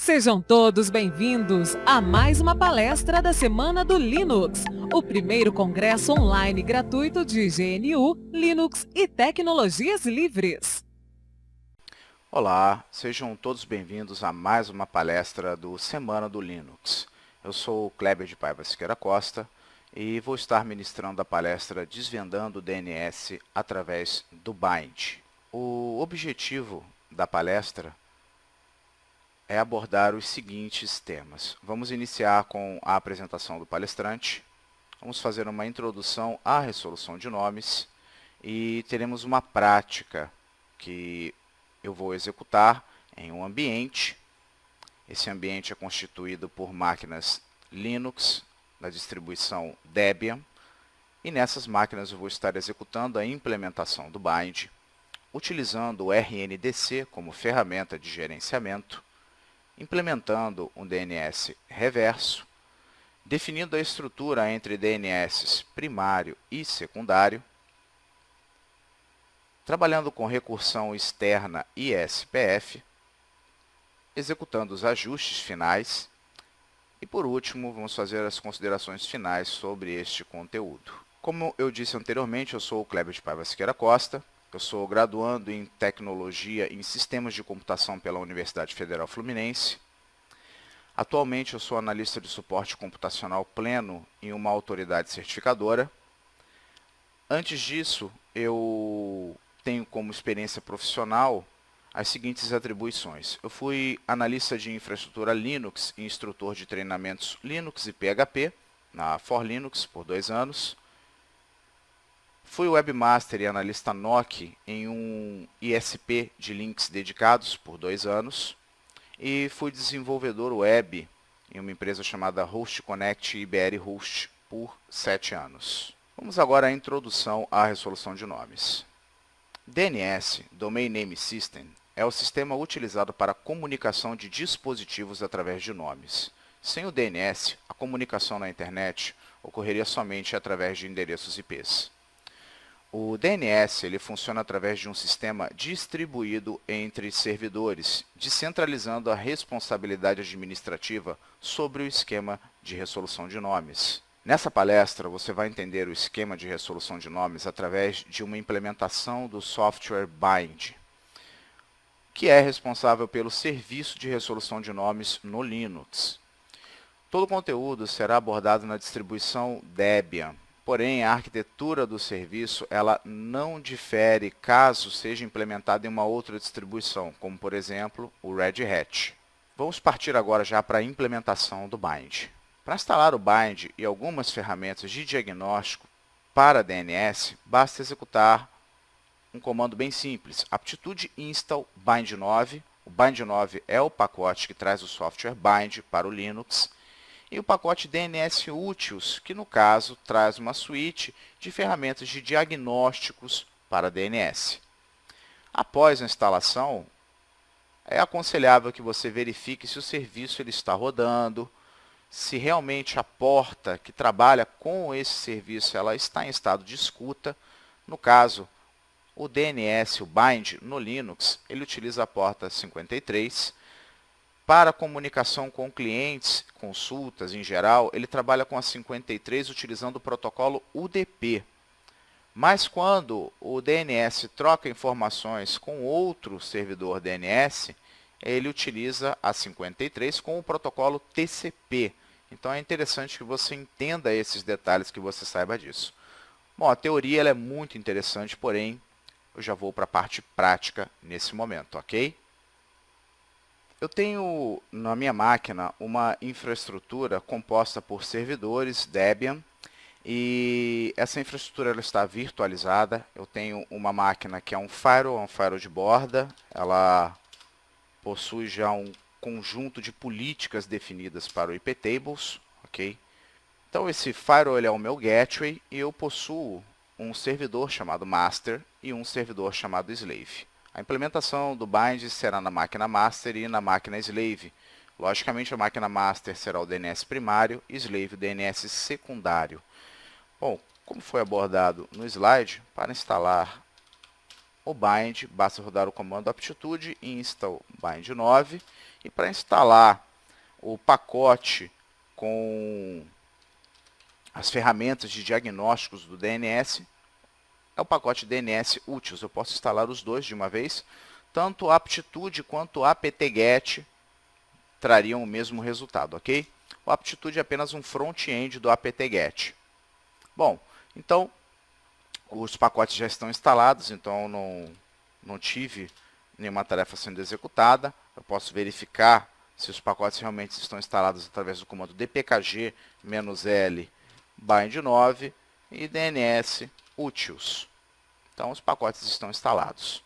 Sejam todos bem-vindos a mais uma palestra da Semana do Linux, o primeiro congresso online gratuito de GNU, Linux e tecnologias livres. Olá, sejam todos bem-vindos a mais uma palestra do Semana do Linux. Eu sou o Kleber de Paiva Siqueira Costa e vou estar ministrando a palestra Desvendando o DNS através do Bind. O objetivo da palestra é abordar os seguintes temas. Vamos iniciar com a apresentação do palestrante, vamos fazer uma introdução à resolução de nomes e teremos uma prática que eu vou executar em um ambiente. Esse ambiente é constituído por máquinas Linux da distribuição Debian e nessas máquinas eu vou estar executando a implementação do Bind, utilizando o RNDC como ferramenta de gerenciamento, implementando um DNS reverso, definindo a estrutura entre DNS primário e secundário, trabalhando com recursão externa e SPF, executando os ajustes finais e, por último, vamos fazer as considerações finais sobre este conteúdo. Como eu disse anteriormente, eu sou o Kleber de Paiva Siqueira Costa, eu sou graduando em Tecnologia em Sistemas de Computação pela Universidade Federal Fluminense. Atualmente, eu sou analista de suporte computacional pleno em uma autoridade certificadora. Antes disso, eu tenho como experiência profissional as seguintes atribuições. Eu fui analista de infraestrutura Linux e instrutor de treinamentos Linux e PHP na ForLinux por 2 anos. Fui webmaster e analista NOC em um ISP de links dedicados por 2 anos. E fui desenvolvedor web em uma empresa chamada Host Connect IBR Host por 7 anos. Vamos agora à introdução à resolução de nomes. DNS, Domain Name System, é o sistema utilizado para a comunicação de dispositivos através de nomes. Sem o DNS, a comunicação na internet ocorreria somente através de endereços IPs. O DNS ele funciona através de um sistema distribuído entre servidores, descentralizando a responsabilidade administrativa sobre o esquema de resolução de nomes. Nessa palestra, você vai entender o esquema de resolução de nomes através de uma implementação do software Bind, que é responsável pelo serviço de resolução de nomes no Linux. Todo o conteúdo será abordado na distribuição Debian. Porém, a arquitetura do serviço ela não difere caso seja implementada em uma outra distribuição, como, por exemplo, o Red Hat. Vamos partir agora já para a implementação do Bind. Para instalar o Bind e algumas ferramentas de diagnóstico para DNS, basta executar um comando bem simples, aptitude install bind9. O bind9 é o pacote que traz o software Bind para o Linux. E o pacote DNS Utils, que no caso traz uma suíte de ferramentas de diagnósticos para DNS. Após a instalação, é aconselhável que você verifique se o serviço ele está rodando, se realmente a porta que trabalha com esse serviço ela está em estado de escuta. No caso, o DNS, o Bind no Linux, ele utiliza a porta 53. Para comunicação com clientes, consultas em geral, ele trabalha com a 53 utilizando o protocolo UDP. Mas quando o DNS troca informações com outro servidor DNS, ele utiliza a 53 com o protocolo TCP. Então é interessante que você entenda esses detalhes, que você saiba disso. Bom, a teoria ela é muito interessante, porém, eu já vou para a parte prática nesse momento, ok? Eu tenho na minha máquina uma infraestrutura composta por servidores Debian e essa infraestrutura ela está virtualizada. Eu tenho uma máquina que é um firewall de borda, ela possui já um conjunto de políticas definidas para o iptables, ok? Então esse firewall é o meu gateway e eu possuo um servidor chamado master e um servidor chamado slave. A implementação do Bind será na máquina master e na máquina slave. Logicamente, a máquina master será o DNS primário e slave o DNS secundário. Bom, como foi abordado no slide, para instalar o bind, basta rodar o comando aptitude install bind9. E para instalar o pacote com as ferramentas de diagnósticos do DNS, é o pacote DNS Utils. Eu posso instalar os dois de uma vez. Tanto o aptitude quanto o apt-get trariam o mesmo resultado, ok? O aptitude é apenas um front-end do apt-get. Bom, então os pacotes já estão instalados, então não tive nenhuma tarefa sendo executada. Eu posso verificar se os pacotes realmente estão instalados através do comando dpkg-l bind9 e dns utils. Então, os pacotes estão instalados.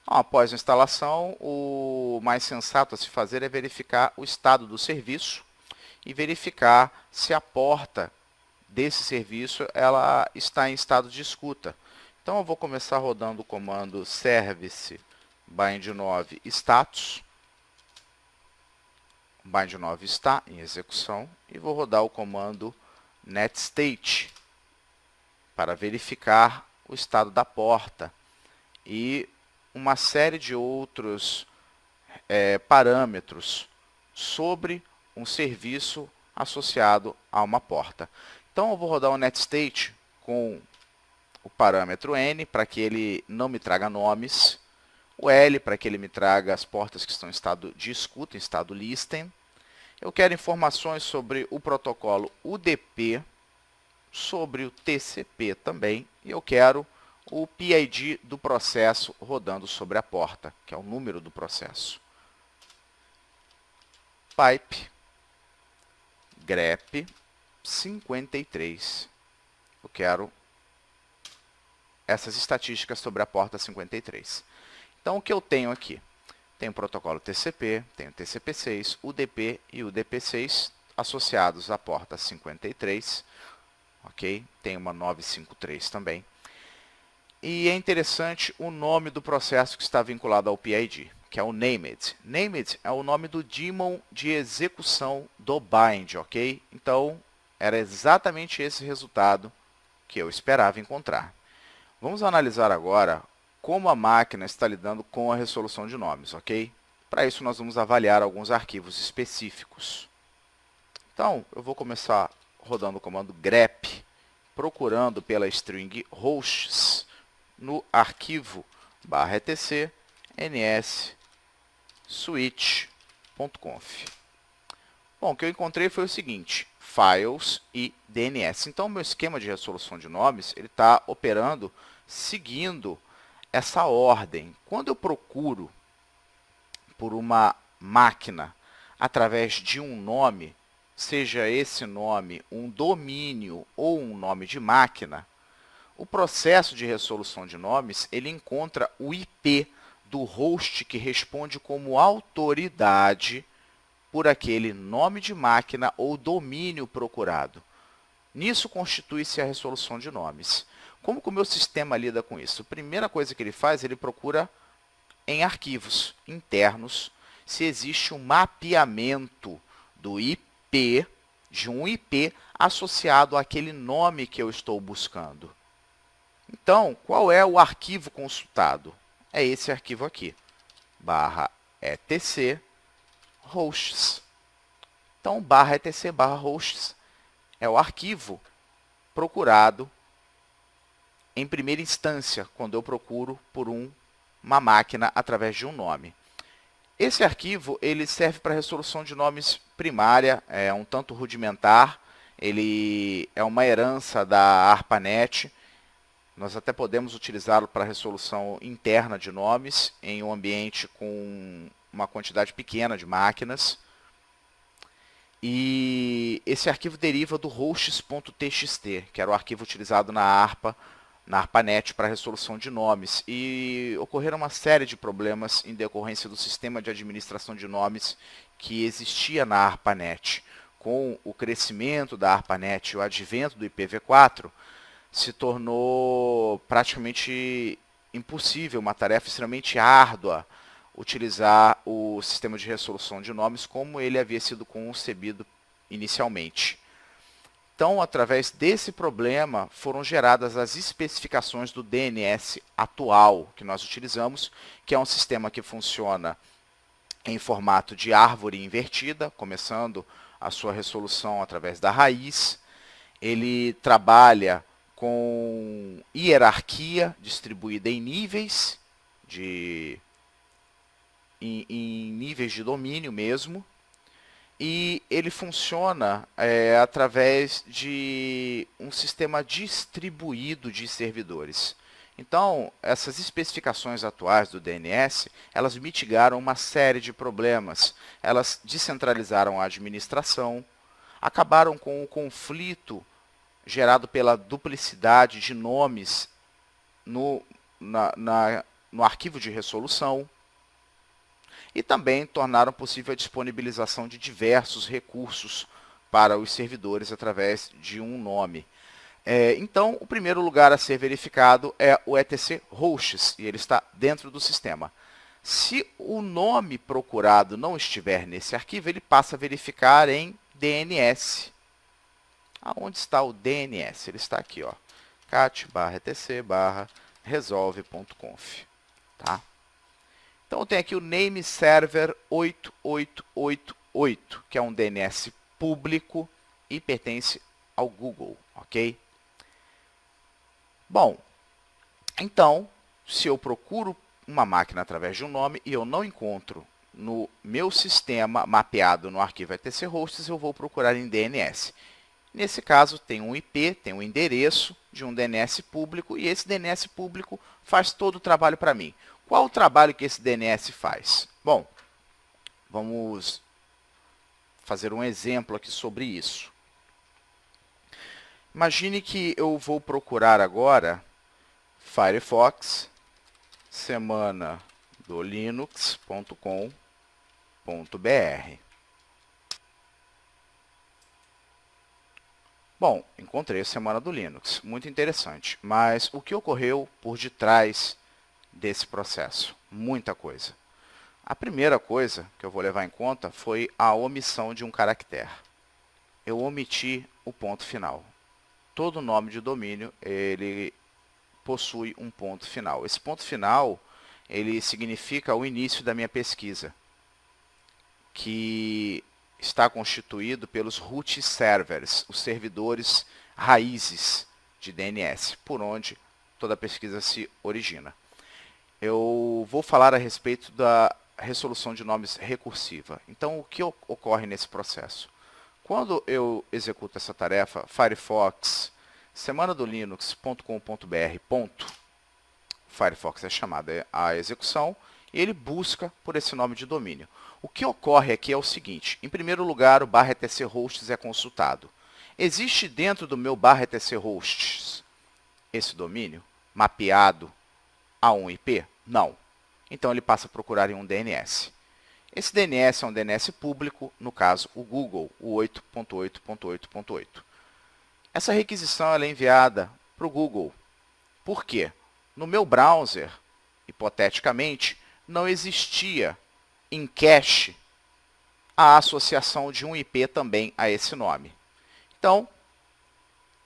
Após a instalação, o mais sensato a se fazer é verificar o estado do serviço e verificar se a porta desse serviço ela está em estado de escuta. Então, eu vou começar rodando o comando service bind9 status. Bind9 está em execução e vou rodar o comando netstate para verificar o estado da porta e uma série de outros parâmetros sobre um serviço associado a uma porta. Então, eu vou rodar o netstate com o parâmetro n para que ele não me traga nomes, o L para que ele me traga as portas que estão em estado de escuta, em estado listen. Eu quero informações sobre o protocolo UDP, sobre o TCP também, e eu quero o PID do processo rodando sobre a porta, que é o número do processo. Pipe grep 53. Eu quero essas estatísticas sobre a porta 53. Então, o que eu tenho aqui? Tem o protocolo TCP, tem o TCP6, UDP e o UDP6 associados à porta 53. Ok? Tem uma 953 também. E é interessante o nome do processo que está vinculado ao PID, que é o named. Named é o nome do daemon de execução do bind, ok? Então, era exatamente esse resultado que eu esperava encontrar. Vamos analisar agora como a máquina está lidando com a resolução de nomes, ok? Para isso, nós vamos avaliar alguns arquivos específicos. Então, eu vou começar rodando o comando grep, procurando pela string hosts no arquivo /etc ns switch.conf. Bom, o que eu encontrei foi o seguinte: files e DNS. Então, o meu esquema de resolução de nomes ele está operando seguindo essa ordem. Quando eu procuro por uma máquina através de um nome, seja esse nome um domínio ou um nome de máquina, o processo de resolução de nomes ele encontra o IP do host que responde como autoridade por aquele nome de máquina ou domínio procurado. Nisso constitui-se a resolução de nomes. Como que o meu sistema lida com isso? A primeira coisa que ele faz, ele procura em arquivos internos se existe um mapeamento do IP, de um IP associado àquele nome que eu estou buscando. Então, qual é o arquivo consultado? É esse arquivo aqui, /etc hosts. Então, /etc /hosts é o arquivo procurado em primeira instância, quando eu procuro por uma máquina através de um nome. Esse arquivo ele serve para resolução de nomes primária, é um tanto rudimentar, ele é uma herança da ARPANET. Nós até podemos utilizá-lo para resolução interna de nomes em um ambiente com uma quantidade pequena de máquinas. E esse arquivo deriva do hosts.txt, que era o arquivo utilizado na ARPANET para resolução de nomes. E ocorreram uma série de problemas em decorrência do sistema de administração de nomes que existia na ARPANET. Com o crescimento da ARPANET e o advento do IPv4, se tornou praticamente impossível, uma tarefa extremamente árdua, utilizar o sistema de resolução de nomes como ele havia sido concebido inicialmente. Então, através desse problema, foram geradas as especificações do DNS atual que nós utilizamos, que é um sistema que funciona em formato de árvore invertida, começando a sua resolução através da raiz. Ele trabalha com hierarquia distribuída em níveis em níveis de domínio mesmo. E ele funciona através de um sistema distribuído de servidores. Então, essas especificações atuais do DNS, elas mitigaram uma série de problemas. Elas descentralizaram a administração, acabaram com o conflito gerado pela duplicidade de nomes no arquivo de resolução, e também tornaram possível a disponibilização de diversos recursos para os servidores através de um nome. Então, o primeiro lugar a ser verificado é o etc hosts, e ele está dentro do sistema. Se o nome procurado não estiver nesse arquivo, ele passa a verificar em DNS. Aonde está o DNS? Ele está aqui, ó, cat/etc/resolve.conf. Tá? Então, eu tenho aqui o name server 8888, que é um DNS público e pertence ao Google, ok? Bom, então, se eu procuro uma máquina através de um nome e eu não encontro no meu sistema mapeado no arquivo etc hosts, eu vou procurar em DNS. Nesse caso, tem um IP, tem um endereço de um DNS público, e esse DNS público faz todo o trabalho para mim. Qual o trabalho que esse DNS faz? Bom, vamos fazer um exemplo aqui sobre isso. Imagine que eu vou procurar agora Firefox semana do linux.com.br. Bom, encontrei a semana do Linux, muito interessante. Mas o que ocorreu por detrás desse processo? Muita coisa. A primeira coisa que eu vou levar em conta foi a omissão de um caractere. Eu omiti o ponto final. Todo nome de domínio, ele possui um ponto final. Esse ponto final, ele significa o início da minha pesquisa, que está constituído pelos root servers, os servidores raízes de DNS, por onde toda a pesquisa se origina. Eu vou falar a respeito da resolução de nomes recursiva. Então, o que ocorre nesse processo? Quando eu executo essa tarefa, Firefox, semana do linux.com.br, Firefox é chamada a execução, e ele busca por esse nome de domínio. O que ocorre aqui é o seguinte: em primeiro lugar, o /etc hosts é consultado. Existe dentro do meu /etc hosts esse domínio mapeado a um IP? Não. Então, ele passa a procurar em um DNS. Esse DNS é um DNS público, no caso, o Google, o 8.8.8.8. Essa requisição ela é enviada para o Google. Por quê? No meu browser, hipoteticamente, não existia em cache a associação de um IP também a esse nome. Então,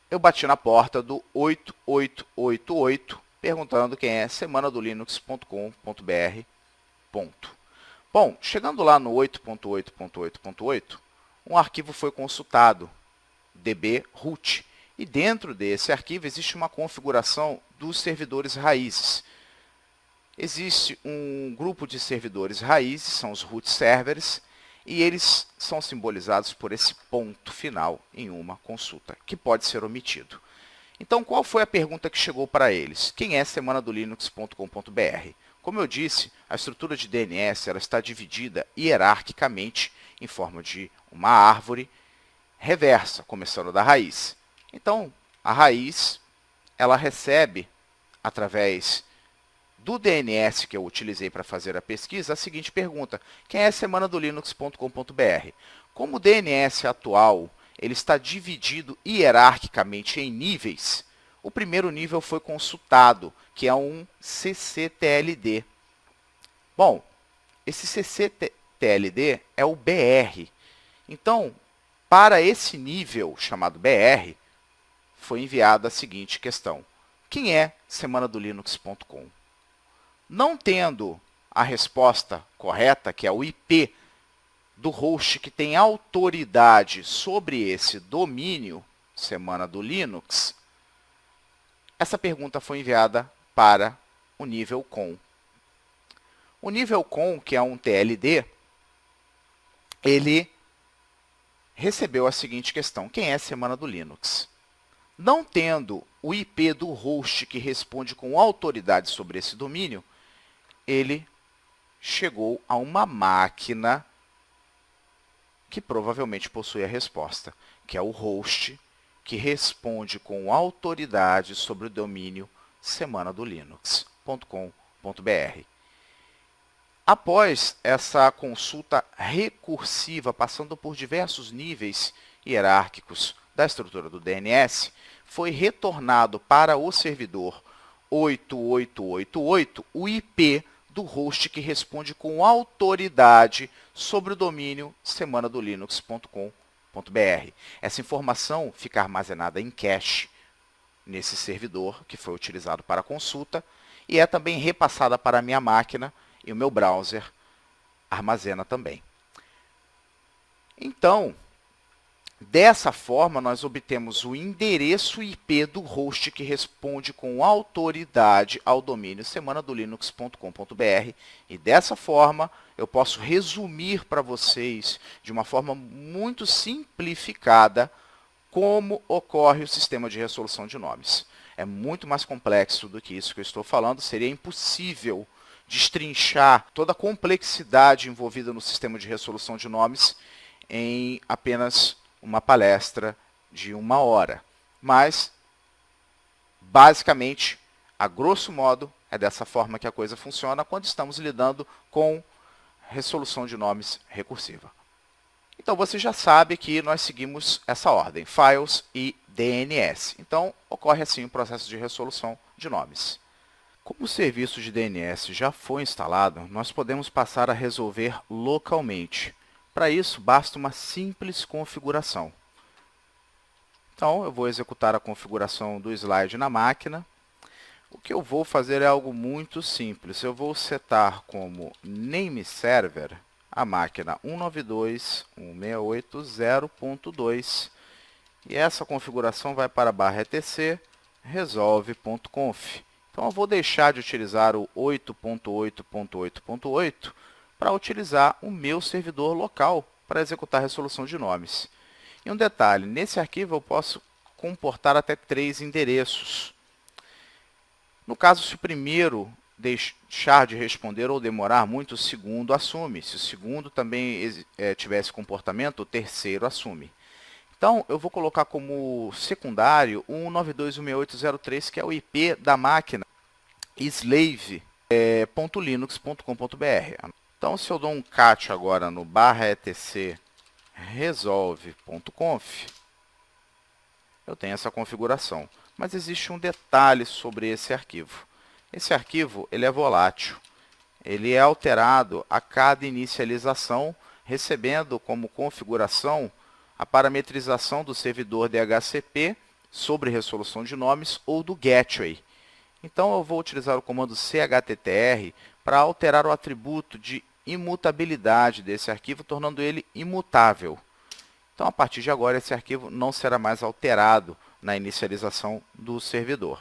eu bati na porta do 8888, perguntando quem é semana do linux.com.br. Bom, chegando lá no 8.8.8.8, um arquivo foi consultado, db-root, e dentro desse arquivo existe uma configuração dos servidores raízes. Existe um grupo de servidores raízes, são os root servers, e eles são simbolizados por esse ponto final em uma consulta, que pode ser omitido. Então, qual foi a pergunta que chegou para eles? Quem é semana do linux.com.br? Como eu disse, a estrutura de DNS ela está dividida hierarquicamente em forma de uma árvore reversa, começando da raiz. Então, a raiz ela recebe, através do DNS que eu utilizei para fazer a pesquisa, a seguinte pergunta: quem é semana do linux.com.br? Como o DNS atual ele está dividido hierarquicamente em níveis, o primeiro nível foi consultado, que é um ccTLD. Bom, esse ccTLD é o BR. Então, Para esse nível, chamado BR, foi enviada a seguinte questão. Quem é semanadolinux.com? Não tendo a resposta correta, que é o IP do host que tem autoridade sobre esse domínio, Semana do Linux, essa pergunta foi enviada para o nível COM. O nível COM, que é um TLD, ele recebeu a seguinte questão. Quem é Semana do Linux? Não tendo o IP do host que responde com autoridade sobre esse domínio, ele chegou a uma máquina que provavelmente possui a resposta, que é o host que responde com autoridade sobre o domínio semanadolinux.com.br. Após essa consulta recursiva, passando por diversos níveis hierárquicos da estrutura do DNS, foi retornado para o servidor 8888 o IP do host que responde com autoridade sobre o domínio semanadolinux.com.br. Essa informação fica armazenada em cache nesse servidor que foi utilizado para a consulta e é também repassada para a minha máquina e o meu browser armazena também. Então, dessa forma, nós obtemos o endereço IP do host que responde com autoridade ao domínio semanadolinux.com.br e dessa forma eu posso resumir para vocês de uma forma muito simplificada como ocorre o sistema de resolução de nomes. É muito mais complexo do que isso que eu estou falando, seria impossível destrinchar toda a complexidade envolvida no sistema de resolução de nomes em apenas uma palestra de 1 hora. Mas, basicamente, a grosso modo, é dessa forma que a coisa funciona quando estamos lidando com resolução de nomes recursiva. Então, você já sabe que nós seguimos essa ordem, Files e DNS. Então, ocorre assim o processo de resolução de nomes. Como o serviço de DNS já foi instalado, nós podemos passar a resolver localmente. Para isso, basta uma simples configuração. Então, eu vou executar a configuração do slide na máquina. O que eu vou fazer é algo muito simples. Eu vou setar como name server a máquina 192.168.0.2 e essa configuração vai para /etc resolve.conf. Então, eu vou deixar de utilizar o 8.8.8.8 para utilizar o meu servidor local para executar a resolução de nomes. E um detalhe, nesse arquivo eu posso comportar até 3 endereços. No caso, se o primeiro deixar de responder ou demorar muito, o segundo assume. Se o segundo também tivesse comportamento, o terceiro assume. Então, eu vou colocar como secundário o 192.168.0.3, que é o IP da máquina slave.linux.com.br. Então, se eu dou um cat agora no /etc resolve.conf, eu tenho essa configuração. Mas existe um detalhe sobre esse arquivo. Esse arquivo ele é volátil. Ele é alterado a cada inicialização, recebendo como configuração a parametrização do servidor DHCP sobre resolução de nomes ou do gateway. Então, eu vou utilizar o comando chttr para alterar o atributo de imutabilidade desse arquivo, tornando ele imutável. Então, a partir de agora, esse arquivo não será mais alterado na inicialização do servidor.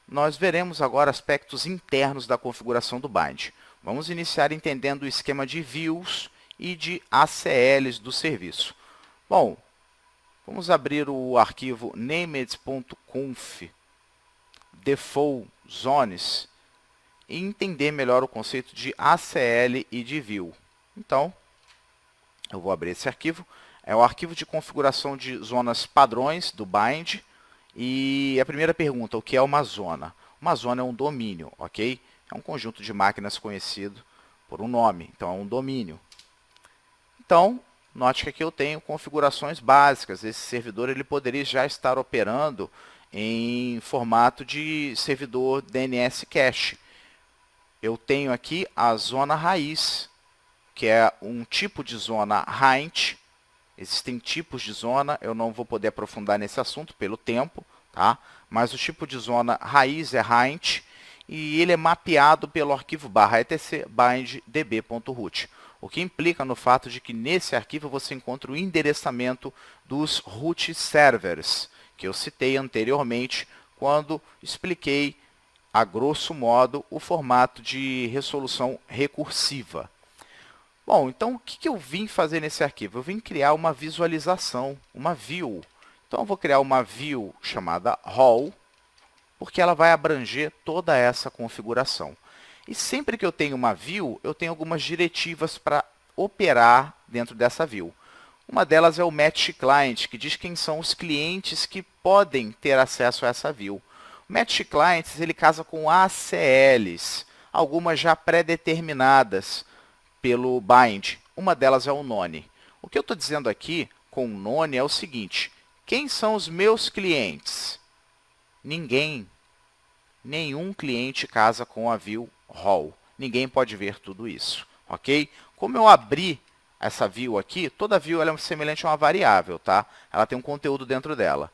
Nós veremos agora aspectos internos da configuração do bind. Vamos iniciar entendendo o esquema de views e de ACLs do serviço. Bom, vamos abrir o arquivo named.conf default zones e entender melhor o conceito de ACL e de view. Então, eu vou abrir esse arquivo. É o arquivo de configuração de zonas padrões do bind. E a primeira pergunta, o que é uma zona? Uma zona é um domínio, ok? É um conjunto de máquinas conhecido por um nome, então é um domínio. Então, note que aqui eu tenho configurações básicas. Esse servidor ele poderia já estar operando em formato de servidor DNS cache. Eu tenho aqui a zona raiz, que é um tipo de zona Hint, Existem tipos de zona, eu não vou poder aprofundar nesse assunto pelo tempo, tá? Mas o tipo de zona raiz é Hint e ele é mapeado pelo arquivo /etc bind db.root, o que implica no fato de que nesse arquivo você encontra o endereçamento dos root servers, que eu citei anteriormente quando expliquei, a grosso modo, o formato de resolução recursiva. Bom, então o que eu vim fazer nesse arquivo? Eu vim criar uma visualização, uma view. Então eu vou criar uma view chamada Hall, porque ela vai abranger toda essa configuração. E sempre que eu tenho uma view, eu tenho algumas diretivas para operar dentro dessa view. Uma delas é o Match Client, que diz quem são os clientes que podem ter acesso a essa view. O Match Clients ele casa com ACLs, algumas já pré-determinadas pelo bind. Uma delas é o none. O que eu estou dizendo aqui com o none é o seguinte: quem são os meus clientes? Ninguém. Nenhum cliente casa com a view Hall. Ninguém pode ver tudo isso, ok? Como eu abri essa view aqui, toda view ela é semelhante a uma variável, tá? Ela tem um conteúdo dentro dela.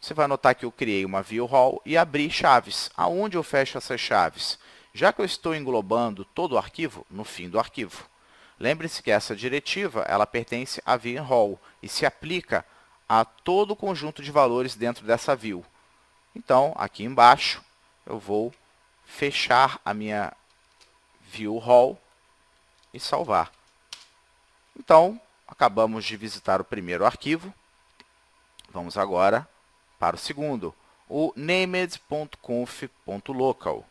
Você vai notar que eu criei uma view Hall e abri chaves. Aonde eu fecho essas chaves? Já que eu estou englobando todo o arquivo, no fim do arquivo. Lembre-se que essa diretiva ela pertence à view Hall e se aplica a todo o conjunto de valores dentro dessa view. Então, aqui embaixo, eu vou fechar a minha view Hall e salvar. Então, acabamos de visitar o primeiro arquivo. Vamos agora para o segundo, o named.conf.local.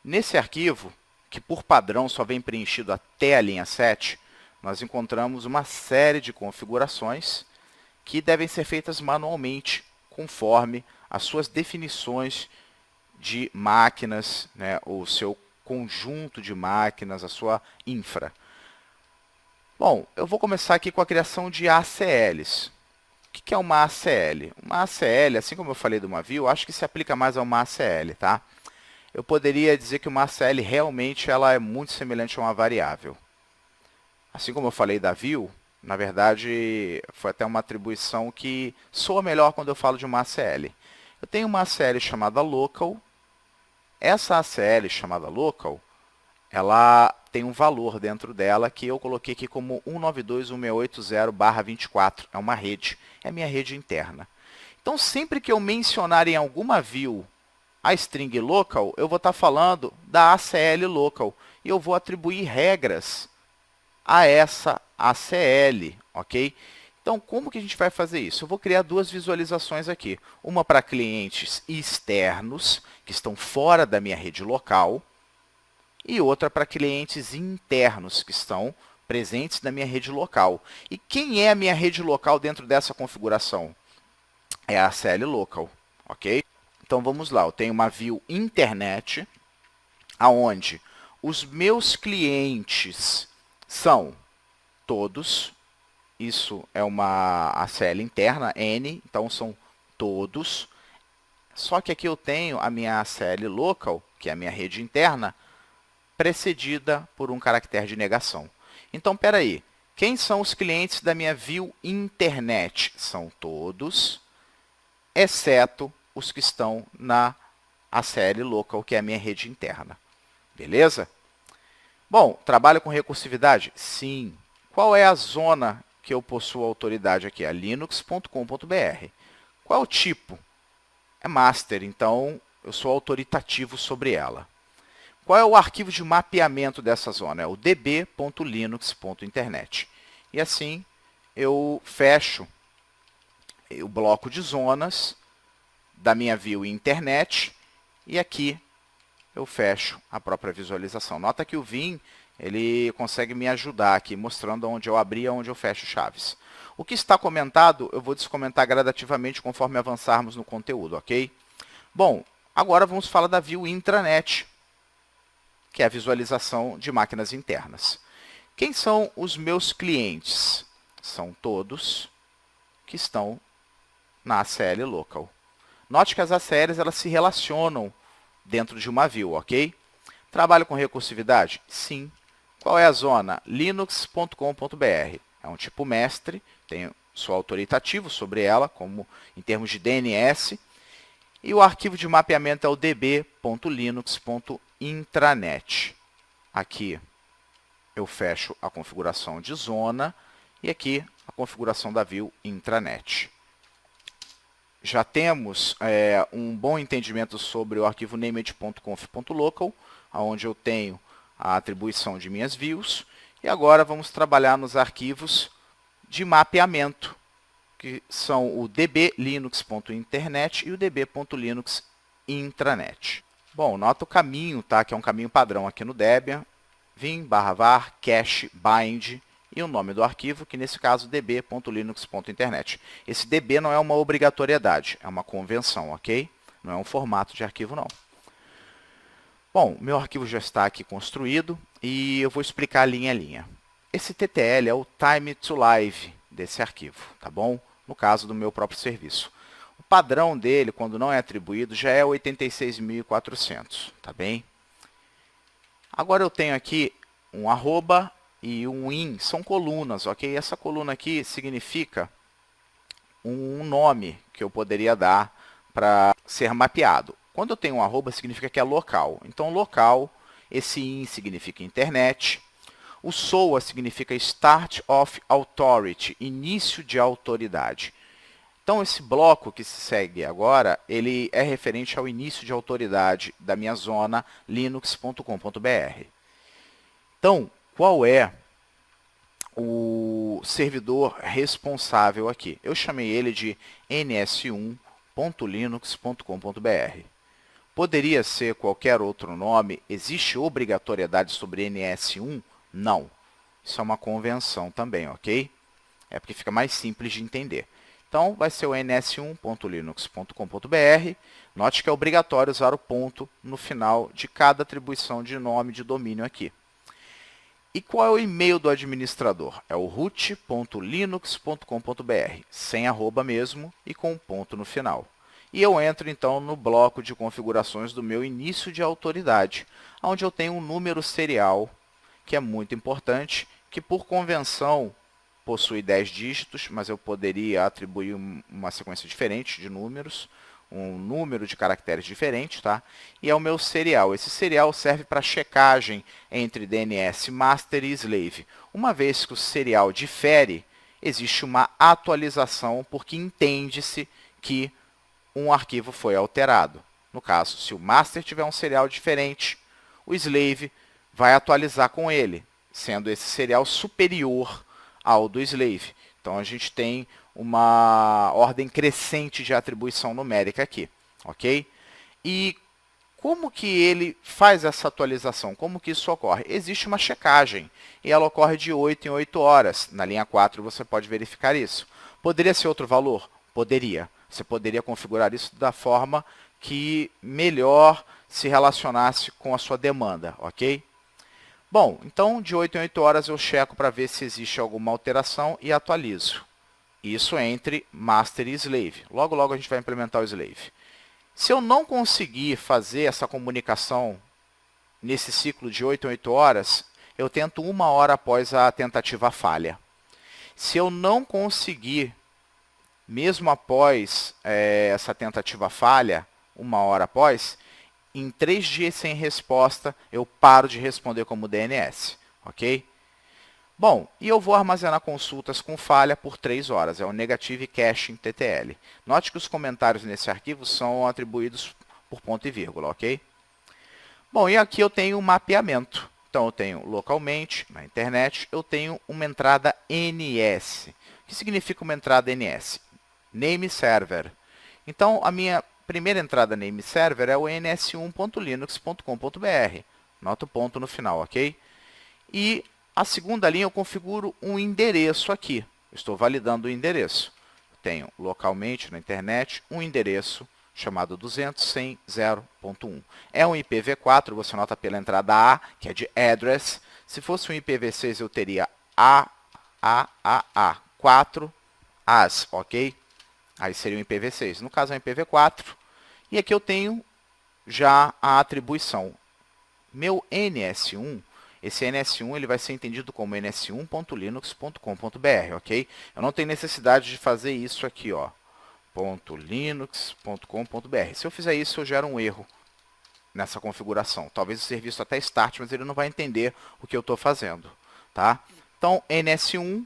Nesse arquivo, que por padrão só vem preenchido até a linha 7, nós encontramos uma série de configurações que devem ser feitas manualmente, conforme as suas definições de máquinas, né, o seu conjunto de máquinas, a sua infra. Bom, eu vou começar aqui com a criação de ACLs. O que é uma ACL? Uma ACL, assim como eu falei de uma view, acho que se aplica mais a uma ACL, tá? Eu poderia dizer que uma ACL realmente ela é muito semelhante a uma variável. Assim como eu falei da view, na verdade, foi até uma atribuição que soa melhor quando eu falo de uma ACL. Eu tenho uma ACL chamada local. Essa ACL chamada local, ela tem um valor dentro dela que eu coloquei aqui como 192.168.0/24. É uma rede, é a minha rede interna. Então, sempre que eu mencionar em alguma view a string local, eu vou estar falando da ACL local. E eu vou atribuir regras a essa ACL, ok? Então, como que a gente vai fazer isso? Eu vou criar duas visualizações aqui. Uma para clientes externos, que estão fora da minha rede local, e outra para clientes internos, que estão presentes na minha rede local. E quem é a minha rede local dentro dessa configuração? É a ACL local, ok? Então, vamos lá. Eu tenho uma view internet, onde os meus clientes são todos. Isso é uma ACL interna, N, então são todos. Só que aqui eu tenho a minha ACL local, que é a minha rede interna, precedida por um caractere de negação. Então, espera aí. Quem são os clientes da minha view internet? São todos, exceto os que estão na ACL local, que é a minha rede interna. Beleza? Bom, trabalho com recursividade? Sim. Qual é a zona que eu possuo autoridade aqui? É linux.com.br. Qual é o tipo? É master, então eu sou autoritativo sobre ela. Qual é o arquivo de mapeamento dessa zona? É o db.linux.internet. E assim eu fecho o bloco de zonas da minha view internet e aqui eu fecho a própria visualização. Nota que o Vim ele consegue me ajudar aqui, mostrando onde eu abri e onde eu fecho chaves. O que está comentado, eu vou descomentar gradativamente conforme avançarmos no conteúdo, ok? Bom, agora vamos falar da view intranet, que é a visualização de máquinas internas. Quem são os meus clientes? São todos que estão na ACL local. Note que as ACLs elas se relacionam dentro de uma view, ok? Trabalho com recursividade? Sim. Qual é a zona? linux.com.br. é um tipo mestre, sou autoritativo sobre ela, como em termos de DNS, e o arquivo de mapeamento é o db.linux.intranet. Aqui eu fecho a configuração de zona e aqui a configuração da view intranet. Já temos um bom entendimento sobre o arquivo named.conf.local, onde eu tenho a atribuição de minhas views. E agora vamos trabalhar nos arquivos de mapeamento, que são o db.linux.internet e o db.linux.intranet. Bom, nota o caminho, tá? Que é um caminho padrão aqui no Debian. vim/var cache bind e o nome do arquivo, que nesse caso db.linux.internet. Esse db não é uma obrigatoriedade, é uma convenção, ok? Não é um formato de arquivo, não. Bom, meu arquivo já está aqui construído e eu vou explicar linha a linha. Esse TTL é o time to live desse arquivo, tá bom? No caso do meu próprio serviço. O padrão dele, quando não é atribuído, já é 86.400, tá bem? Agora eu tenho aqui um arroba e um in, são colunas, ok? Essa coluna aqui significa um nome que eu poderia dar para ser mapeado. Quando eu tenho um arroba, significa que é local. Então, local, esse in significa internet. O SOA significa Start of Authority, início de autoridade. Então, esse bloco que se segue agora, ele é referente ao início de autoridade da minha zona linux.com.br. Então, qual é o servidor responsável aqui? Eu chamei ele de ns1.linux.com.br. Poderia ser qualquer outro nome? Existe obrigatoriedade sobre ns1? Não. Isso é uma convenção também, ok? É porque fica mais simples de entender. Então, vai ser o ns1.linux.com.br. Note que é obrigatório usar o ponto no final de cada atribuição de nome de domínio aqui. E qual é o e-mail do administrador? É o root.linux.com.br, sem arroba mesmo e com um ponto no final. E eu entro, então, no bloco de configurações do meu início de autoridade, onde eu tenho um número serial, que é muito importante, que por convenção possui 10 dígitos, mas eu poderia atribuir uma sequência diferente de números, um número de caracteres diferente, tá? E é o meu serial. Esse serial serve para checagem entre DNS master e slave. Uma vez que o serial difere, existe uma atualização, porque entende-se que um arquivo foi alterado. No caso, se o master tiver um serial diferente, o slave vai atualizar com ele, sendo esse serial superior ao do slave. Então, a gente tem uma ordem crescente de atribuição numérica aqui, ok? E como que ele faz essa atualização? Como que isso ocorre? Existe uma checagem, e ela ocorre de 8 em 8 horas. Na linha 4 você pode verificar isso. Poderia ser outro valor? Poderia. Você poderia configurar isso da forma que melhor se relacionasse com a sua demanda, ok? Bom, então de 8 em 8 horas eu checo para ver se existe alguma alteração e atualizo. Isso entre master e slave. Logo, logo a gente vai implementar o slave. Se eu não conseguir fazer essa comunicação nesse ciclo de 8 em 8 horas, eu tento 1 hora após a tentativa falha. Se eu não conseguir, mesmo após essa tentativa falha, 1 hora após, em 3 dias sem resposta, eu paro de responder como DNS, ok? Bom, e eu vou armazenar consultas com falha por 3 horas, é o Negative Caching TTL. Note que os comentários nesse arquivo são atribuídos por ponto e vírgula, ok? Bom, e aqui eu tenho um mapeamento. Então, eu tenho localmente, na internet, eu tenho uma entrada NS. O que significa uma entrada NS? Name Server. Então, a minha primeira entrada name server é o ns1.linux.com.br. Nota o ponto no final, ok? E a segunda linha eu configuro um endereço aqui. Estou validando o endereço. Tenho localmente na internet um endereço chamado 200.100.0.1. É um IPv4, você nota pela entrada A, que é de address. Se fosse um IPv6, eu teria AAA, 4 As, ok? Aí seria um IPv6. No caso é um IPv4. E aqui eu tenho já a atribuição. Meu NS1, esse ns1 ele vai ser entendido como ns1.linux.com.br, ok? Eu não tenho necessidade de fazer isso aqui, ó, .linux.com.br. Se eu fizer isso, eu gero um erro nessa configuração. Talvez o serviço até start, mas ele não vai entender o que eu estou fazendo, tá? Então, ns1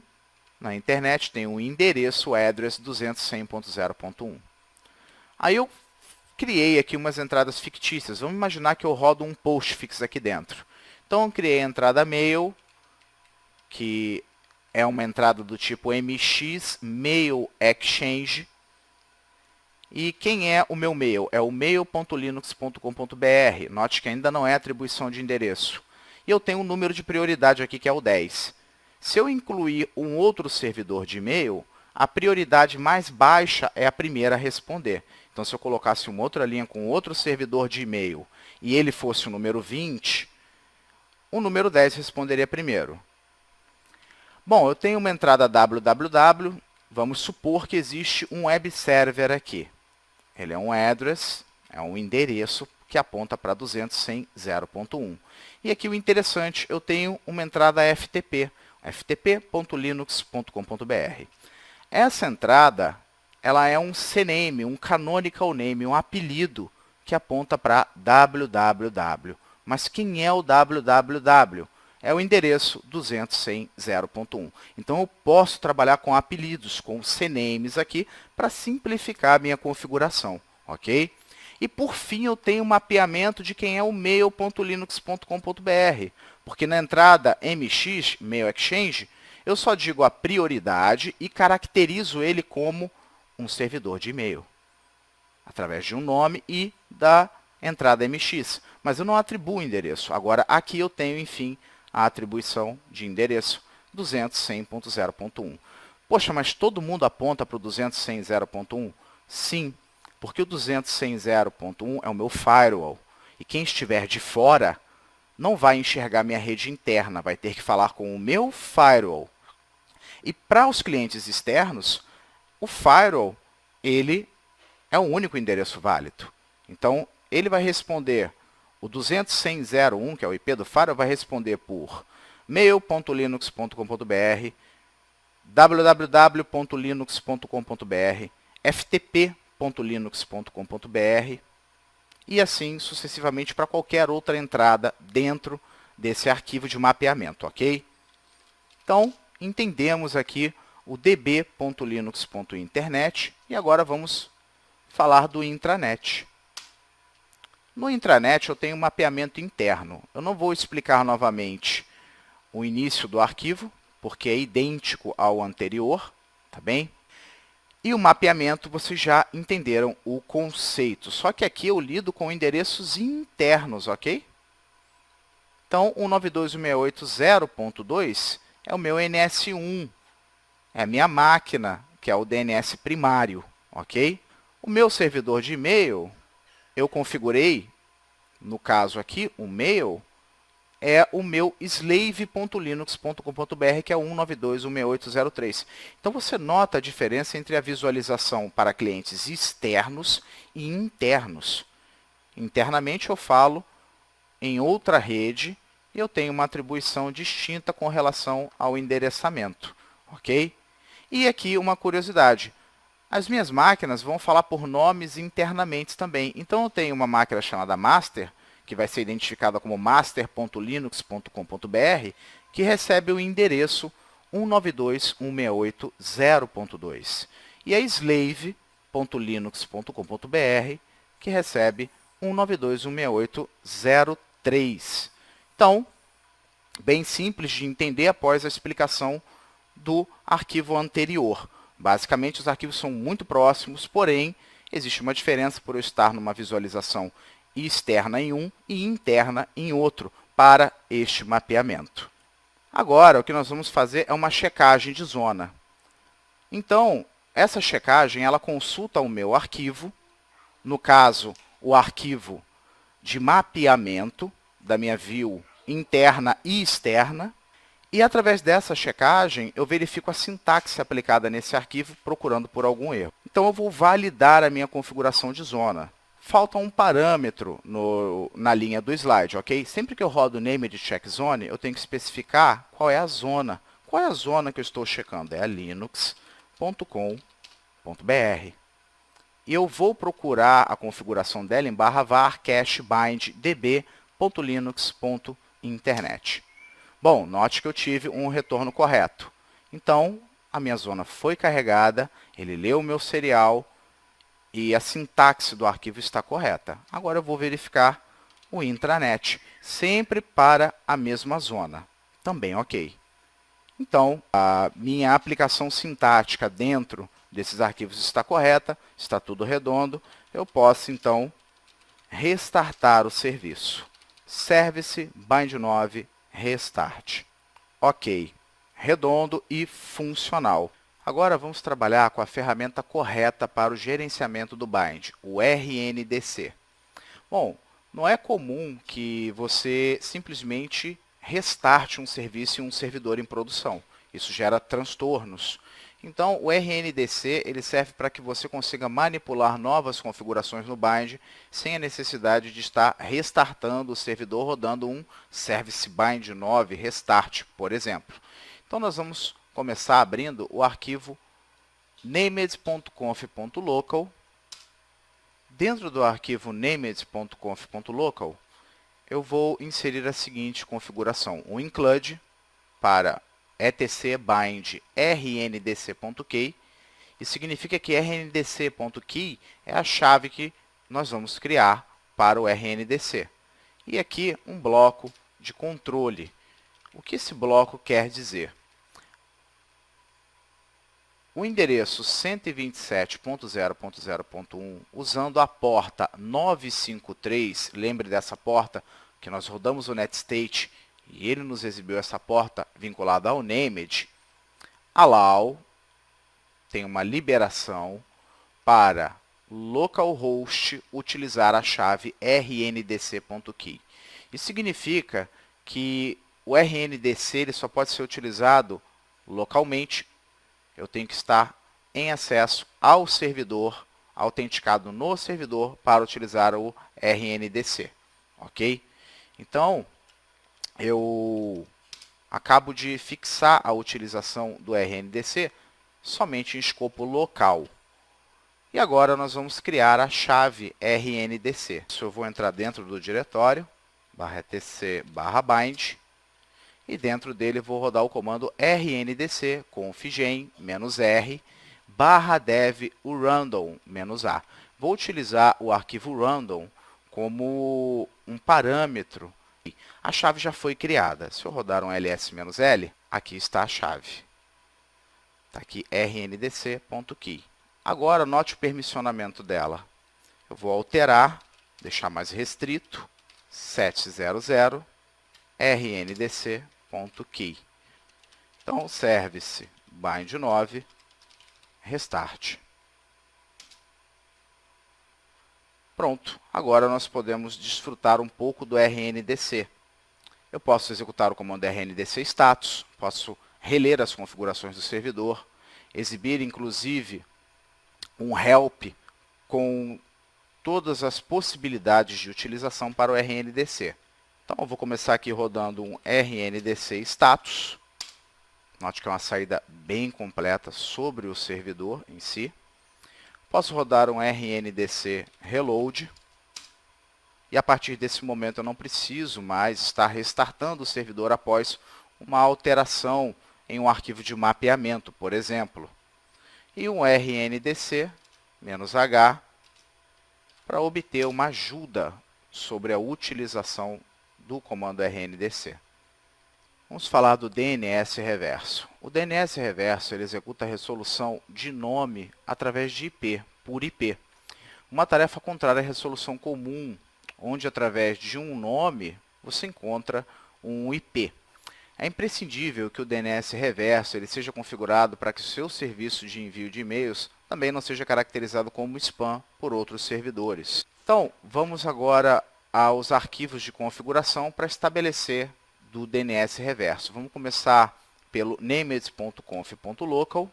na internet tem um endereço address 200.100.0.1. Aí eu criei aqui umas entradas fictícias. Vamos imaginar que eu rodo um postfix aqui dentro. Então, eu criei a entrada mail, que é uma entrada do tipo mx mail exchange. E quem é o meu mail? É o mail.linux.com.br. Note que ainda não é atribuição de endereço. E eu tenho um número de prioridade aqui, que é o 10. Se eu incluir um outro servidor de e-mail, a prioridade mais baixa é a primeira a responder. Então, se eu colocasse uma outra linha com outro servidor de e-mail e ele fosse o número 20, o número 10 responderia primeiro. Bom, eu tenho uma entrada www. Vamos supor que existe um web server aqui. Ele é um address, é um endereço que aponta para 200.100.0.1. E aqui o interessante, eu tenho uma entrada FTP, ftp.linux.com.br. Essa entrada, ela é um CNAME, um canonical name, um apelido que aponta para www. Mas quem é o www? É o endereço 200.100.0.1. Então, eu posso trabalhar com apelidos, com CNAMEs aqui, para simplificar a minha configuração, ok? E, por fim, eu tenho um mapeamento de quem é o mail.linux.com.br, porque na entrada mx, Mail Exchange, eu só digo a prioridade e caracterizo ele como um servidor de e-mail, através de um nome e da entrada mx. Mas eu não atribuo endereço. Agora, aqui eu tenho, enfim, a atribuição de endereço 200.100.0.1. Poxa, mas todo mundo aponta para o 200.100.0.1? Sim, porque o 200.100.0.1 é o meu firewall. E quem estiver de fora não vai enxergar minha rede interna, vai ter que falar com o meu firewall. E para os clientes externos, o firewall ele é o único endereço válido. Então, ele vai responder, o 200.100.0.1, que é o IP do firewall, vai responder por mail.linux.com.br, www.linux.com.br, ftp.linux.com.br e assim sucessivamente para qualquer outra entrada dentro desse arquivo de mapeamento, ok? Então, entendemos aqui o db.linux.internet e agora vamos falar do intranet. No intranet eu tenho um mapeamento interno. Eu não vou explicar novamente o início do arquivo, porque é idêntico ao anterior, tá bem? E o mapeamento, vocês já entenderam o conceito. Só que aqui eu lido com endereços internos, ok? Então, o 192.168.0.2 é o meu NS1. É a minha máquina, que é o DNS primário, ok? O meu servidor de e-mail, eu configurei, no caso aqui, o mail, é o meu slave.linux.com.br, que é o 192.168.0.3. Então, você nota a diferença entre a visualização para clientes externos e internos. Internamente, eu falo em outra rede e eu tenho uma atribuição distinta com relação ao endereçamento, ok? E aqui uma curiosidade. As minhas máquinas vão falar por nomes internamente também. Então, eu tenho uma máquina chamada master, que vai ser identificada como master.linux.com.br, que recebe o endereço 192.168.0.2. E a slave.linux.com.br, que recebe 192.168.0.3. Então, bem simples de entender após a explicação do arquivo anterior. Basicamente, os arquivos são muito próximos, porém, existe uma diferença por eu estar numa visualização externa em um e interna em outro para este mapeamento. Agora, o que nós vamos fazer é uma checagem de zona. Então, essa checagem ela consulta o meu arquivo, no caso, o arquivo de mapeamento da minha view interna e externa, e através dessa checagem eu verifico a sintaxe aplicada nesse arquivo procurando por algum erro. Então, eu vou validar a minha configuração de zona. falta um parâmetro na linha do slide, ok? Sempre que eu rodo o named check zone, eu tenho que especificar qual é a zona. Qual é a zona que eu estou checando? É a linux.com.br. E eu vou procurar a configuração dela em /var cache bind db.linux.internet. Bom, note que eu tive um retorno correto. Então, a minha zona foi carregada, ele leu o meu serial e a sintaxe do arquivo está correta. Agora eu vou verificar o intranet, sempre para a mesma zona. Também ok. Então, a minha aplicação sintática dentro desses arquivos está correta, está tudo redondo. Eu posso, então, restartar o serviço. Service bind9 restart. Ok, redondo e funcional. Agora vamos trabalhar com a ferramenta correta para o gerenciamento do bind, o RNDC. Bom, não é comum que você simplesmente restarte um serviço em um servidor em produção. Isso gera transtornos. Então, o RNDC ele serve para que você consiga manipular novas configurações no bind sem a necessidade de estar restartando o servidor rodando um Service Bind 9 Restart, por exemplo. Então, nós vamos começar abrindo o arquivo named.conf.local. Dentro do arquivo named.conf.local, eu vou inserir a seguinte configuração, um include para etc bind rndc.key, e significa que rndc.key é a chave que nós vamos criar para o RNDC. E aqui um bloco de controle. O que esse bloco quer dizer? O endereço 127.0.0.1, usando a porta 953, lembre dessa porta que nós rodamos o netstate e ele nos exibiu essa porta vinculada ao named, allow tem uma liberação para localhost utilizar a chave rndc.key. Isso significa que o RNDC ele só pode ser utilizado localmente. Eu tenho que estar em acesso ao servidor, autenticado no servidor, para utilizar o RNDC. Ok? Então, eu acabo de fixar a utilização do RNDC somente em escopo local. E agora nós vamos criar a chave RNDC. Eu vou entrar dentro do diretório, /etc/bind, e dentro dele vou rodar o comando rndc config -r /dev random-a. Vou utilizar o arquivo random como um parâmetro. A chave já foi criada. Se eu rodar um ls-l, aqui está a chave. Está aqui rndc.key. Agora, note o permissionamento dela. Eu vou alterar, deixar mais restrito, 700 rndc.key. Então, service bind 9 restart. Pronto, agora nós podemos desfrutar um pouco do RNDC. Eu posso executar o comando rndc status, posso reler as configurações do servidor, exibir inclusive um help com todas as possibilidades de utilização para o RNDC. Então, eu vou começar aqui rodando um rndc status. Note que é uma saída bem completa sobre o servidor em si. Posso rodar um rndc reload. E a partir desse momento eu não preciso mais estar restartando o servidor após uma alteração em um arquivo de mapeamento, por exemplo. E um rndc -h para obter uma ajuda sobre a utilização do comando rndc. Vamos falar do DNS reverso. O DNS reverso ele executa a resolução de nome através de IP, por IP. Uma tarefa contrária à resolução comum, onde através de um nome você encontra um IP. É imprescindível que o DNS reverso ele seja configurado para que o seu serviço de envio de e-mails também não seja caracterizado como spam por outros servidores. Então, vamos agora aos arquivos de configuração para estabelecer do DNS reverso. Vamos começar pelo named.conf.local.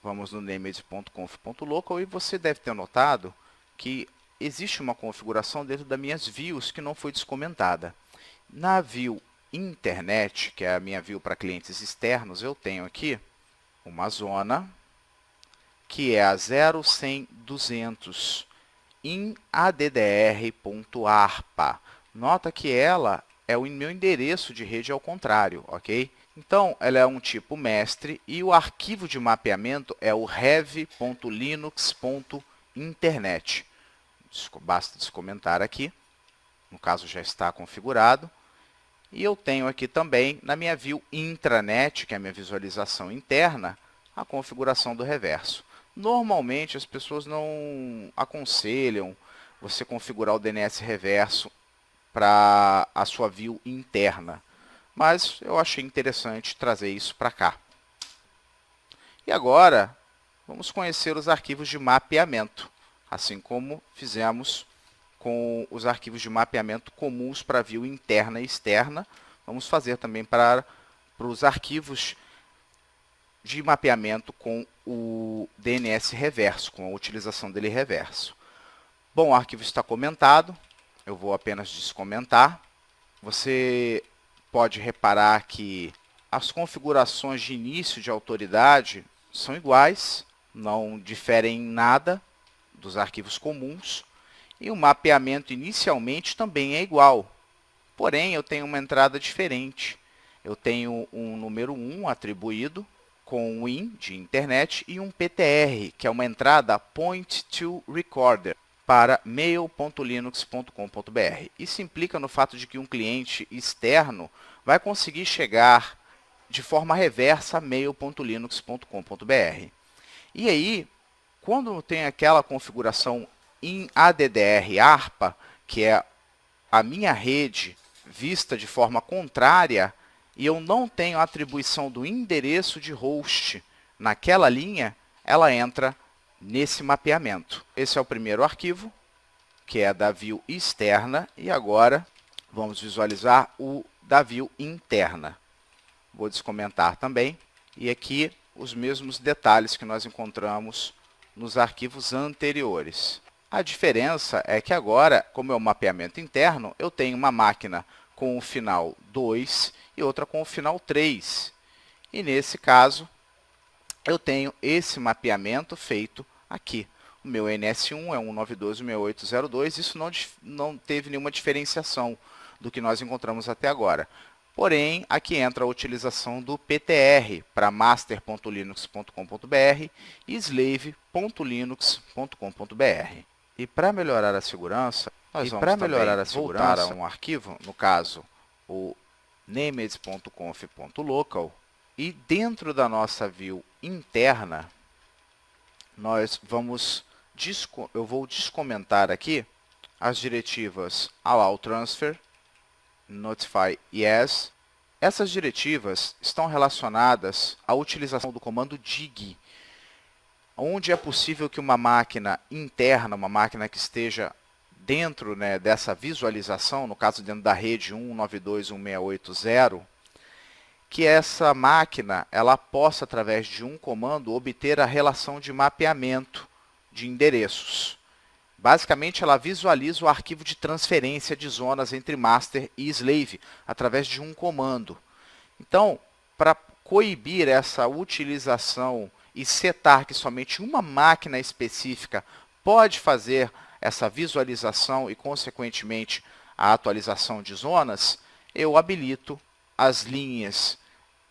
Vamos no named.conf.local e você deve ter notado que existe uma configuração dentro das minhas views que não foi descomentada. Na view internet, que é a minha view para clientes externos, eu tenho aqui uma zona que é a 0.100.200 in addr.arpa. Nota que ela é o meu endereço de rede ao contrário, ok? Então, ela é um tipo mestre e o arquivo de mapeamento é o rev.linux.internet. Basta descomentar aqui, no caso já está configurado. E eu tenho aqui também, na minha view intranet, que é a minha visualização interna, a configuração do reverso. Normalmente, as pessoas não aconselham você configurar o DNS reverso para a sua view interna, mas eu achei interessante trazer isso para cá. E agora, vamos conhecer os arquivos de mapeamento, assim como fizemos com os arquivos de mapeamento comuns para view interna e externa. Vamos fazer também para os arquivos de mapeamento com o DNS reverso, com a utilização dele reverso. Bom, o arquivo está comentado, eu vou apenas descomentar. Você pode reparar que as configurações de início de autoridade são iguais, não diferem em nada dos arquivos comuns. E o mapeamento inicialmente também é igual, porém eu tenho uma entrada diferente. Eu tenho um número 1 atribuído com um IN de internet e um PTR, que é uma entrada Point to Recorder para mail.linux.com.br. Isso implica no fato de que um cliente externo vai conseguir chegar de forma reversa a mail.linux.com.br. E aí, quando tem aquela configuração em addr-arpa, que é a minha rede vista de forma contrária, e eu não tenho a atribuição do endereço de host naquela linha, ela entra nesse mapeamento. Esse é o primeiro arquivo, que é da view externa, e agora vamos visualizar o da view interna. Vou descomentar também, e aqui os mesmos detalhes que nós encontramos nos arquivos anteriores. A diferença é que agora, como é um mapeamento interno, eu tenho uma máquina com o final 2 e outra com o final 3. E nesse caso, eu tenho esse mapeamento feito aqui. O meu NS1 é 192.168.0.2, isso não teve nenhuma diferenciação do que nós encontramos até agora. Porém, aqui entra a utilização do PTR para master.linux.com.br e slave.linux.com.br. E para melhorar a segurança, nós vamos voltar a um arquivo, no caso, o named.conf.local, e dentro da nossa view interna, eu vou descomentar aqui as diretivas allow transfer, notify yes. Essas diretivas estão relacionadas à utilização do comando dig, onde é possível que uma máquina interna, uma máquina que esteja dentro, dessa visualização, no caso dentro da rede 192.168.0, que essa máquina ela possa, através de um comando, obter a relação de mapeamento de endereços. Basicamente, ela visualiza o arquivo de transferência de zonas entre master e slave, através de um comando. Então, para coibir essa utilização e setar que somente uma máquina específica pode fazer essa visualização e, consequentemente, a atualização de zonas, eu habilito as linhas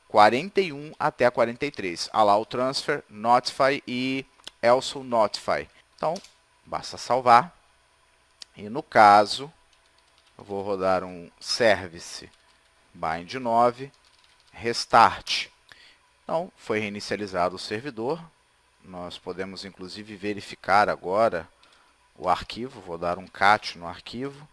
41 até 43, allow transfer, notify e also notify. Então, basta salvar. E no caso, eu vou rodar um service bind 9, restart. Então, foi reinicializado o servidor. Nós podemos, inclusive, verificar agora o arquivo. Vou dar um cat no arquivo.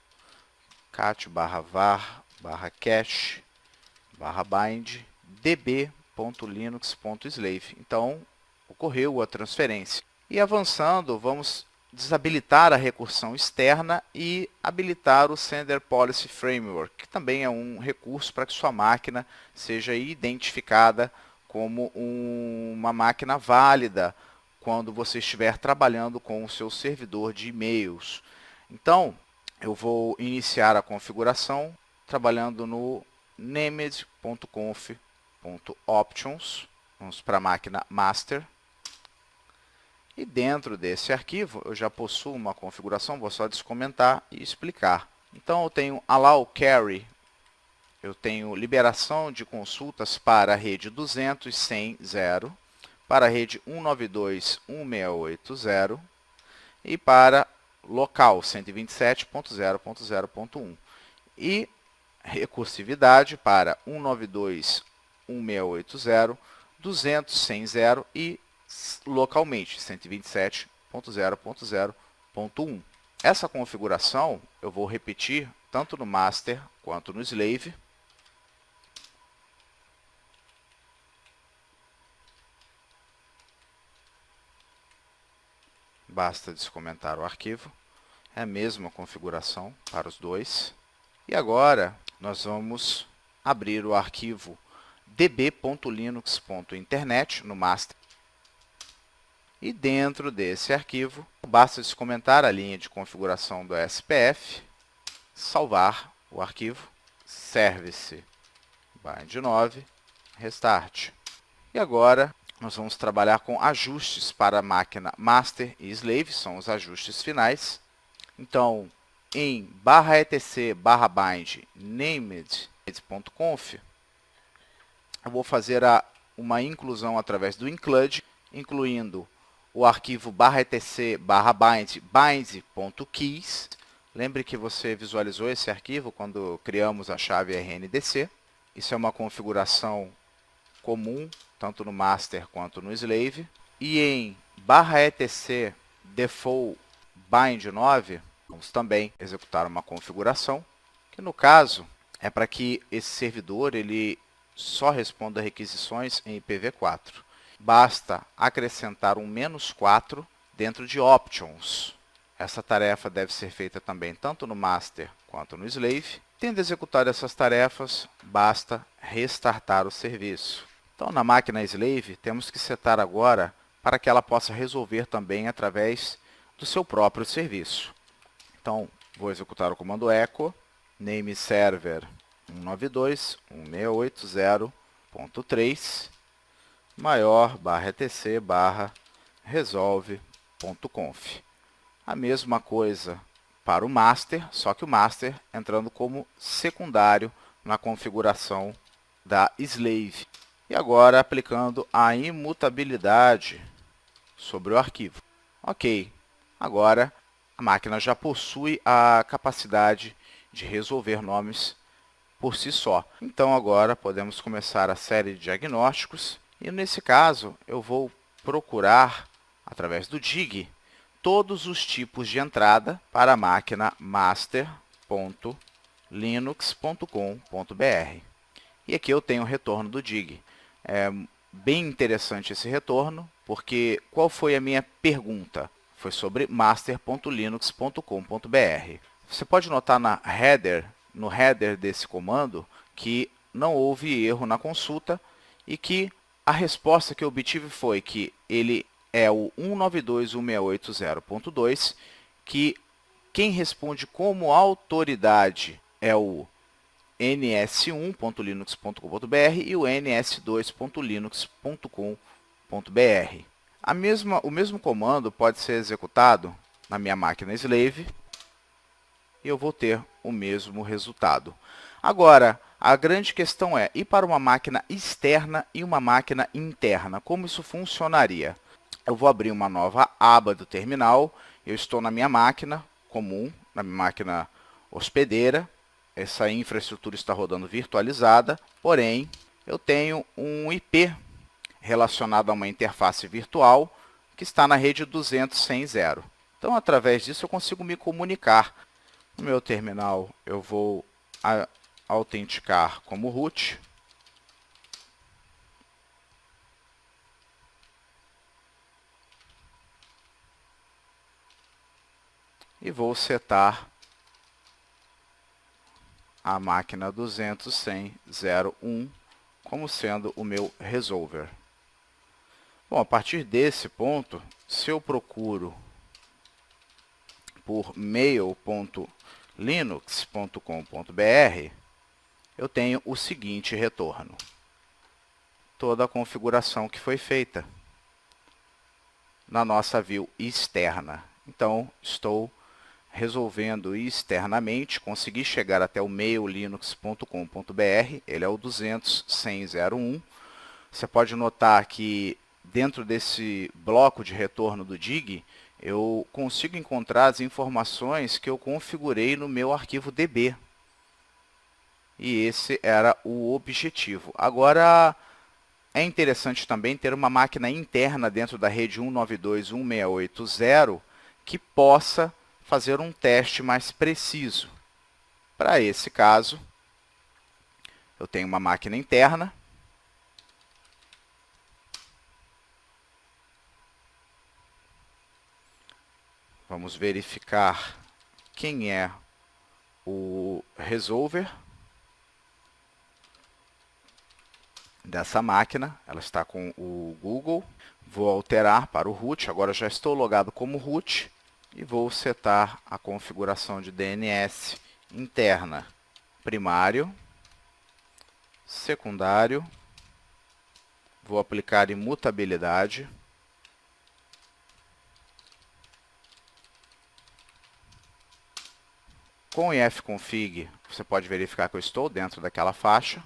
cat/var/cache/bind db.linux.slave. Então, ocorreu a transferência. E avançando, vamos desabilitar a recursão externa e habilitar o Sender Policy Framework, que também é um recurso para que sua máquina seja identificada como uma máquina válida quando você estiver trabalhando com o seu servidor de e-mails. Então, eu vou iniciar a configuração trabalhando no named.conf.options. Vamos para a máquina master. E dentro desse arquivo, eu já possuo uma configuração, vou só descomentar e explicar. Então, eu tenho allow carry, eu tenho liberação de consultas para a rede 200.100.0, para a rede 192.168.0 e para local 127.0.0.1 e recursividade para 192.168.0, 200.100.0 e localmente 127.0.0.1. Essa configuração eu vou repetir tanto no master quanto no slave. Basta descomentar o arquivo. É a mesma configuração para os dois. E agora nós vamos abrir o arquivo db.linux.internet no master. E dentro desse arquivo, basta descomentar a linha de configuração do SPF, salvar o arquivo, service bind 9, restart. E agora nós vamos trabalhar com ajustes para a máquina master e slave, são os ajustes finais. Então, em /etc/bind named.conf, eu vou fazer uma inclusão através do include, incluindo o arquivo /etc/bind bind.keys. Lembre que você visualizou esse arquivo quando criamos a chave RNDC. Isso é uma configuração comum, tanto no master quanto no slave. E em /etc default bind 9, vamos também executar uma configuração, que no caso é para que esse servidor ele só responda requisições em IPv4. Basta acrescentar um "-4 dentro de options. Essa tarefa deve ser feita também tanto no master quanto no slave. Tendo executado essas tarefas, basta restartar o serviço. Então, na máquina slave, temos que setar agora para que ela possa resolver também através do seu próprio serviço. Então, vou executar o comando echo name server 192.168.0.3 maior /etc /resolve.conf. A mesma coisa para o master, só que o master entrando como secundário na configuração da slave. E agora aplicando a imutabilidade sobre o arquivo. Ok, agora a máquina já possui a capacidade de resolver nomes por si só. Então agora podemos começar a série de diagnósticos e nesse caso eu vou procurar através do dig todos os tipos de entrada para a máquina master.linux.com.br. E aqui eu tenho o retorno do dig. É bem interessante esse retorno, porque qual foi a minha pergunta? Foi sobre master.linux.com.br. Você pode notar no header desse comando que não houve erro na consulta e que a resposta que eu obtive foi que ele é o 192.168.0.2, que quem responde como autoridade é o ns1.linux.com.br e o ns2.linux.com.br. O mesmo comando pode ser executado na minha máquina slave e eu vou ter o mesmo resultado. Agora, a grande questão é, e para uma máquina externa e uma máquina interna, como isso funcionaria? Eu vou abrir uma nova aba do terminal, eu estou na minha máquina comum, na minha máquina hospedeira, essa infraestrutura está rodando virtualizada, porém, eu tenho um IP relacionado a uma interface virtual que está na rede 200.100.0. Então, através disso, eu consigo me comunicar. No meu terminal, eu vou autenticar como root. E vou setar a máquina 200.100.0.1 como sendo o meu resolver. Bom, a partir desse ponto, se eu procuro por mail.linux.com.br, eu tenho o seguinte retorno. Toda a configuração que foi feita na nossa view externa. Então, estou resolvendo externamente, consegui chegar até o mail.linux.com.br, ele é o 200.100.01. Você pode notar que dentro desse bloco de retorno do DIG, eu consigo encontrar as informações que eu configurei no meu arquivo DB. E esse era o objetivo. Agora, é interessante também ter uma máquina interna dentro da rede 192.168.0 que possa fazer um teste mais preciso. Para esse caso, eu tenho uma máquina interna. Vamos verificar quem é o resolver dessa máquina. Ela está com o Google. Vou alterar para o root. Agora já estou logado como root. E vou setar a configuração de DNS interna. Primário, secundário. Vou aplicar imutabilidade. Com o ifconfig, você pode verificar que eu estou dentro daquela faixa.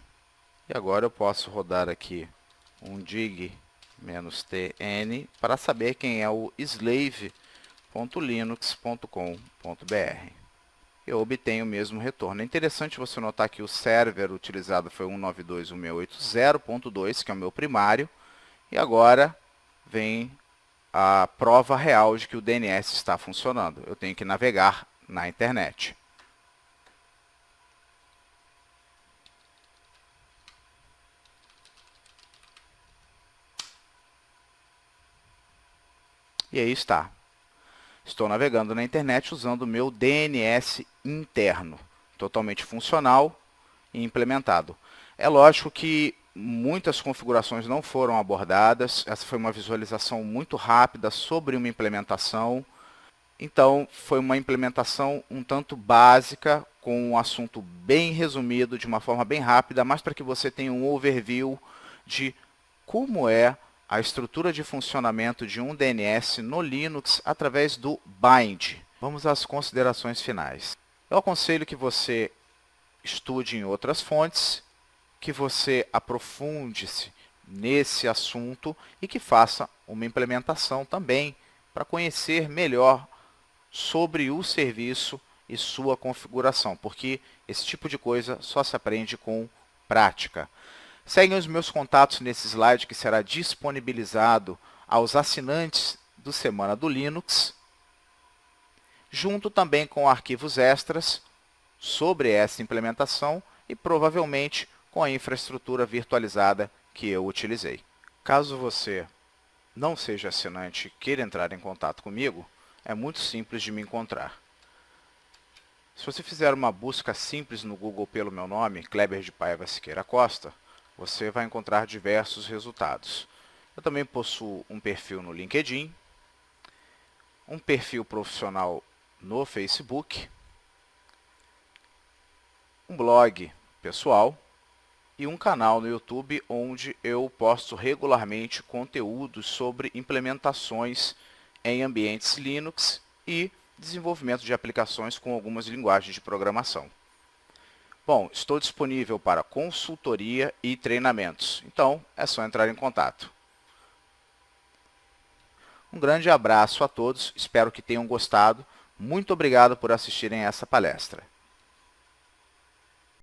E agora eu posso rodar aqui um dig-tn para saber quem é o slave.linux.com.br. Eu obtenho o mesmo retorno. É interessante você notar que o server utilizado foi 192.168.0.2, que é o meu primário. E agora vem a prova real de que o DNS está funcionando. Eu tenho que navegar na internet. E aí está. Estou navegando na internet usando o meu DNS interno, totalmente funcional e implementado. É lógico que muitas configurações não foram abordadas. Essa foi uma visualização muito rápida sobre uma implementação. Então, foi uma implementação um tanto básica, com um assunto bem resumido, de uma forma bem rápida, mas para que você tenha um overview de como é a estrutura de funcionamento de um DNS no Linux através do bind. Vamos às considerações finais. Eu aconselho que você estude em outras fontes, que você aprofunde-se nesse assunto e que faça uma implementação também para conhecer melhor sobre o serviço e sua configuração, porque esse tipo de coisa só se aprende com prática. Seguem os meus contatos nesse slide que será disponibilizado aos assinantes do Semana do Linux, junto também com arquivos extras sobre essa implementação e provavelmente com a infraestrutura virtualizada que eu utilizei. Caso você não seja assinante e queira entrar em contato comigo, é muito simples de me encontrar. Se você fizer uma busca simples no Google pelo meu nome, Kleber de Paiva Siqueira Costa, você vai encontrar diversos resultados. Eu também possuo um perfil no LinkedIn, um perfil profissional no Facebook, um blog pessoal e um canal no YouTube onde eu posto regularmente conteúdos sobre implementações em ambientes Linux e desenvolvimento de aplicações com algumas linguagens de programação. Bom, estou disponível para consultoria e treinamentos, então é só entrar em contato. Um grande abraço a todos, espero que tenham gostado. Muito obrigado por assistirem a essa palestra.